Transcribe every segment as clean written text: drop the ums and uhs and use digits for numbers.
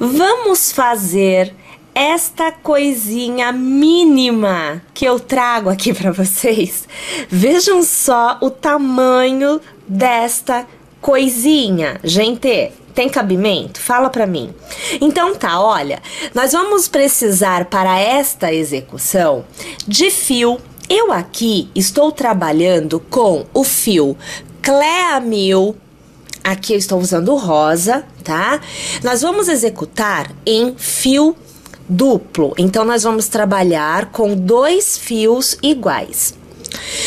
Vamos fazer esta coisinha mínima que eu trago aqui para vocês. Vejam só o tamanho desta coisinha. Gente, tem cabimento? Fala pra mim. Então tá, olha, nós vamos precisar para esta execução de fio. Eu aqui estou trabalhando com o fio Clea 1000. Aqui eu estou usando o rosa, tá? Nós vamos executar em fio duplo. Então, nós vamos trabalhar com 2 fios iguais.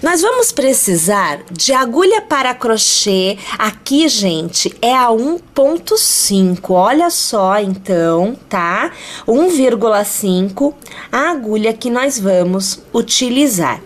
Nós vamos precisar de agulha para crochê. Aqui, gente, é a 1,5. Olha só, então, tá? 1,5 a agulha que nós vamos utilizar.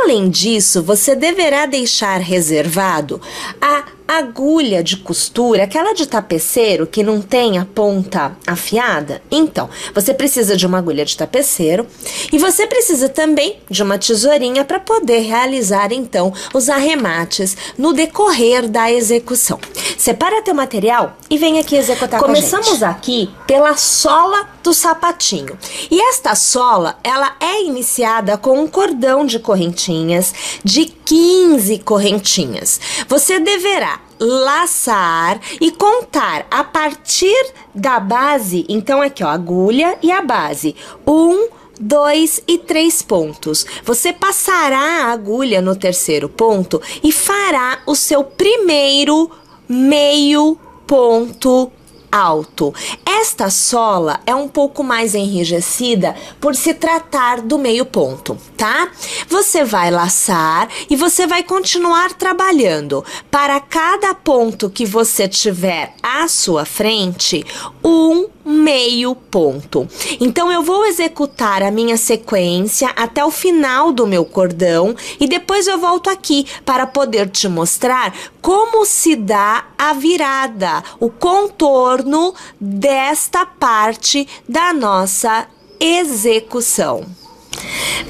Além disso, você deverá deixar reservado a agulha de costura, aquela de tapeceiro que não tem a ponta afiada. Então, você precisa de uma agulha de tapeceiro e você precisa também de uma tesourinha para poder realizar, então, os arremates no decorrer da execução. Separa teu material e vem aqui executar com a gente. Começamos aqui pela sola do sapatinho. E esta sola, ela é iniciada com um cordão de correntinhas de 15 correntinhas. Você deverá laçar e contar a partir da base. Então, aqui, ó, agulha e a base. 1, 2 e 3 pontos. Você passará a agulha no terceiro ponto e fará o seu primeiro meio ponto alto. Esta sola é um pouco mais enrijecida por se tratar do meio ponto, tá? Você vai laçar e você vai continuar trabalhando. Para cada ponto que você tiver à sua frente, um meio ponto. Então, eu vou executar a minha sequência até o final do meu cordão e depois eu volto aqui para poder te mostrar como se dá a virada, o contorno desta parte da nossa execução.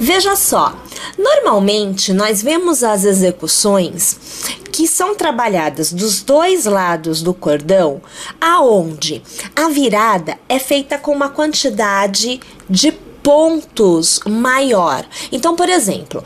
Veja só, normalmente nós vemos as execuções que são trabalhadas dos dois lados do cordão, aonde a virada é feita com uma quantidade de pontos maior. Então, por exemplo,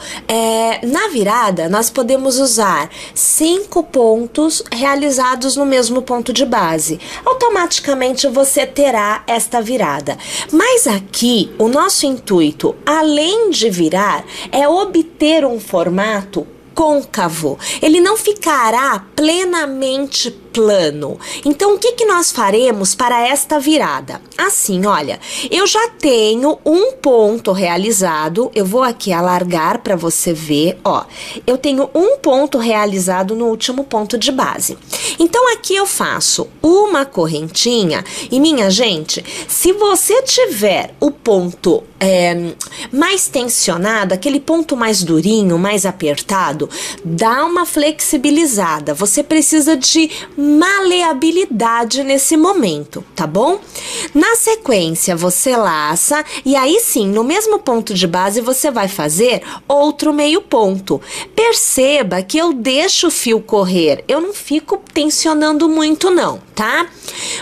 na virada nós podemos usar 5 pontos realizados no mesmo ponto de base. Automaticamente você terá esta virada. Mas aqui o nosso intuito, além de virar, é obter um formato côncavo. Ele não ficará plenamente plano. Então, o que que nós faremos para esta virada? Assim, olha, eu já tenho um ponto realizado, eu vou aqui alargar para você ver, ó, eu tenho um ponto realizado no último ponto de base. Então, aqui eu faço uma correntinha e, minha gente, se você tiver o ponto mais tensionado, aquele ponto mais durinho, mais apertado, dá uma flexibilizada. Você precisa de maleabilidade nesse momento, tá bom? Na sequência, você laça e aí sim, no mesmo ponto de base, você vai fazer outro meio ponto. Perceba que eu deixo o fio correr, eu não fico tensionando muito não, tá?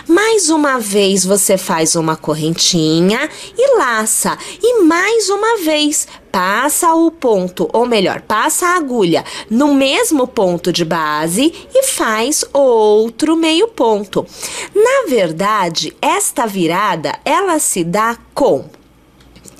Mais uma vez, você faz uma correntinha e laça. E mais uma vez, passa o ponto, ou melhor, passa a agulha no mesmo ponto de base e faz outro meio ponto. Na verdade, esta virada, ela se dá com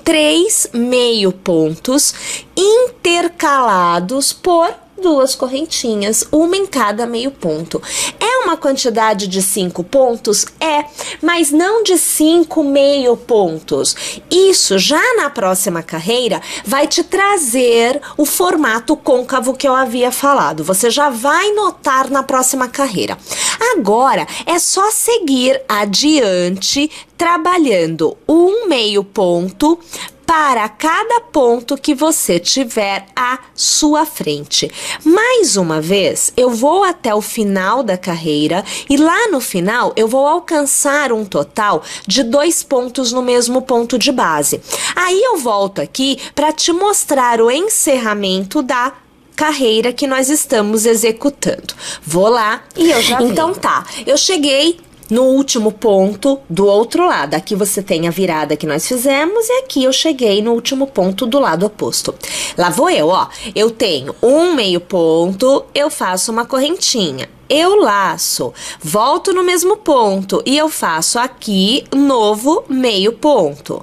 3 meio pontos intercalados por 2 correntinhas, uma em cada meio ponto. É uma quantidade de 5 pontos? É, mas não de 5 meio pontos. Isso já na próxima carreira vai te trazer o formato côncavo que eu havia falado. Você já vai notar na próxima carreira. Agora é só seguir adiante trabalhando um meio ponto para cada ponto que você tiver à sua frente. Mais uma vez, eu vou até o final da carreira e lá no final eu vou alcançar um total de 2 pontos no mesmo ponto de base. Aí eu volto aqui para te mostrar o encerramento da carreira que nós estamos executando. Vou lá e eu já venho. Então tá, eu cheguei no último ponto do outro lado. Aqui você tem a virada que nós fizemos e aqui eu cheguei no último ponto do lado oposto. Lá vou eu, ó. Eu tenho um meio ponto, eu faço uma correntinha. Eu laço, volto no mesmo ponto e eu faço aqui novo meio ponto.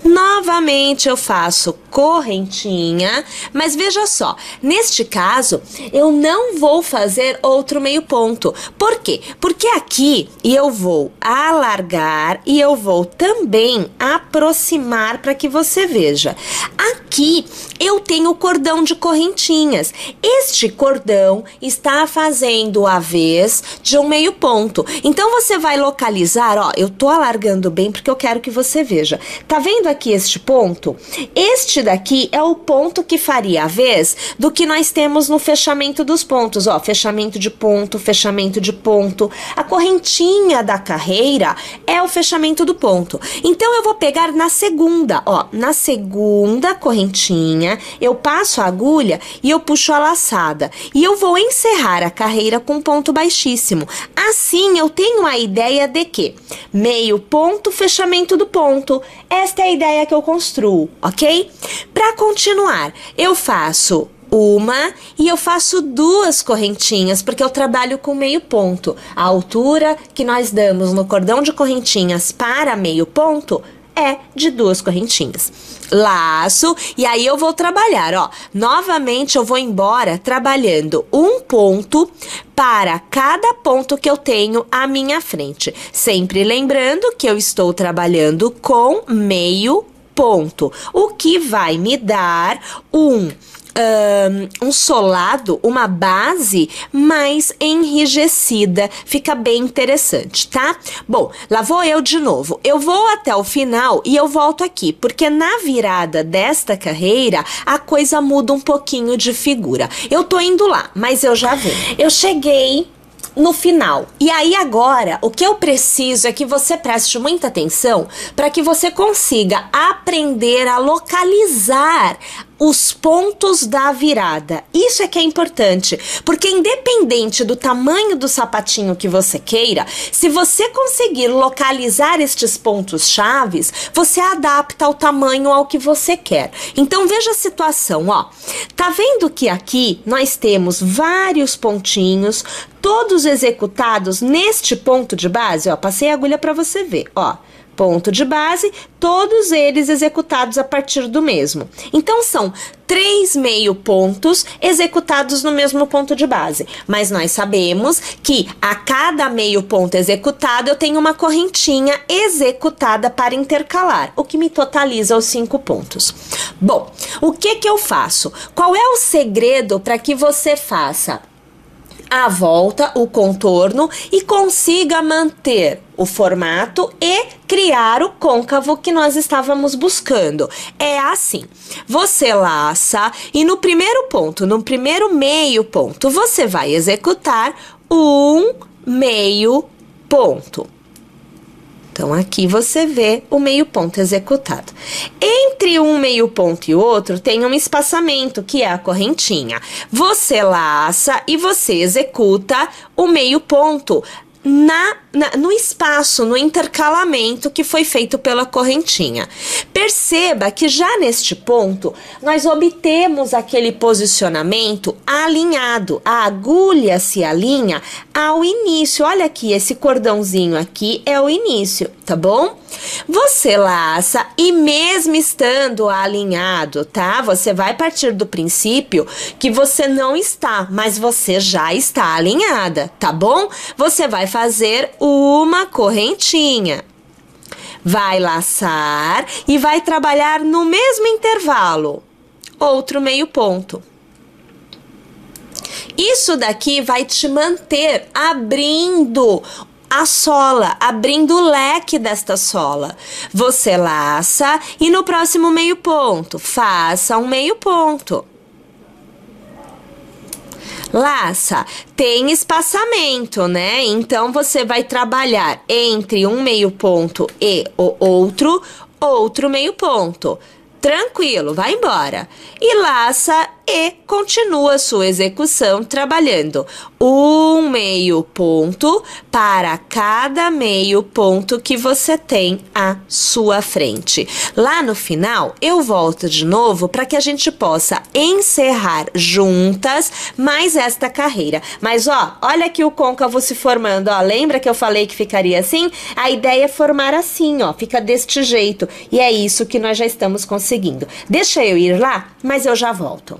Novamente eu faço correntinha, mas veja só, neste caso eu não vou fazer outro meio ponto. Por quê? Porque aqui eu vou alargar e eu vou também aproximar para que você veja. Aqui eu tenho o cordão de correntinhas. Este cordão está fazendo a vez de um meio ponto. Então você vai localizar, ó, eu tô alargando bem porque eu quero que você veja. Tá vendo aqui este ponto? Este daqui é o ponto que faria a vez do que nós temos no fechamento dos pontos, ó, fechamento de ponto, fechamento de ponto. A correntinha da carreira é o fechamento do ponto. Então eu vou pegar na segunda, ó, na segunda correntinha, eu passo a agulha e eu puxo a laçada. E eu vou encerrar a carreira com um ponto baixíssimo. Assim eu tenho a ideia de que meio ponto, fechamento do ponto. Esta é a ideia que eu construo, ok? Para continuar, eu faço uma e eu faço duas correntinhas, porque eu trabalho com meio ponto. A altura que nós damos no cordão de correntinhas para meio ponto é de duas correntinhas. Laço, e aí eu vou trabalhar, ó. Novamente eu vou embora trabalhando um ponto para cada ponto que eu tenho à minha frente. Sempre lembrando que eu estou trabalhando com meio ponto, o que vai me dar um solado, uma base mais enrijecida, fica bem interessante, tá? Bom, lá vou eu de novo, eu vou até o final e eu volto aqui, porque na virada desta carreira, a coisa muda um pouquinho de figura. Eu tô indo lá, mas eu já venho. Eu cheguei no final. E aí agora, o que eu preciso é que você preste muita atenção para que você consiga aprender a localizar os pontos da virada. Isso é que é importante, porque independente do tamanho do sapatinho que você queira, se você conseguir localizar estes pontos chaves, você adapta o tamanho ao que você quer. Então veja a situação, ó. Tá vendo que aqui nós temos vários pontinhos, todos executados neste ponto de base, ó, passei a agulha para você ver, ó. Ponto de base, todos eles executados a partir do mesmo. Então, são 3 meio pontos executados no mesmo ponto de base. Mas nós sabemos que a cada meio ponto executado, eu tenho uma correntinha executada para intercalar, o que me totaliza os 5 pontos. Bom, o que eu faço? Qual é o segredo para que você faça a volta, o contorno e consiga manter o formato e criar o côncavo que nós estávamos buscando? É assim, você laça e no primeiro ponto, no primeiro meio ponto, você vai executar um meio ponto. Então, aqui você vê o meio ponto executado. Entre um meio ponto e outro, tem um espaçamento, que é a correntinha. Você laça e você executa o meio ponto no espaço, no intercalamento que foi feito pela correntinha. Perceba que já neste ponto, nós obtemos aquele posicionamento alinhado. A agulha se alinha ao início. Olha aqui, esse cordãozinho aqui é o início, tá bom? Você laça e mesmo estando alinhado, tá? Você vai partir do princípio que você não está, mas você já está alinhada, tá bom? Você vai fazer uma correntinha. Vai laçar e vai trabalhar no mesmo intervalo. Outro meio ponto. Isso daqui vai te manter abrindo a sola, abrindo o leque desta sola. Você laça e no próximo meio ponto, faça um meio ponto. Laça, tem espaçamento, né? Então, você vai trabalhar entre um meio ponto e o outro meio ponto. Tranquilo, vai embora. E laça e continua sua execução trabalhando um meio ponto para cada meio ponto que você tem à sua frente. Lá no final, eu volto de novo para que a gente possa encerrar juntas mais esta carreira. Mas, ó, olha aqui o côncavo se formando, ó. Lembra que eu falei que ficaria assim? A ideia é formar assim, ó. Fica deste jeito. E é isso que nós já estamos conseguindo. Deixa eu ir lá, mas eu já volto.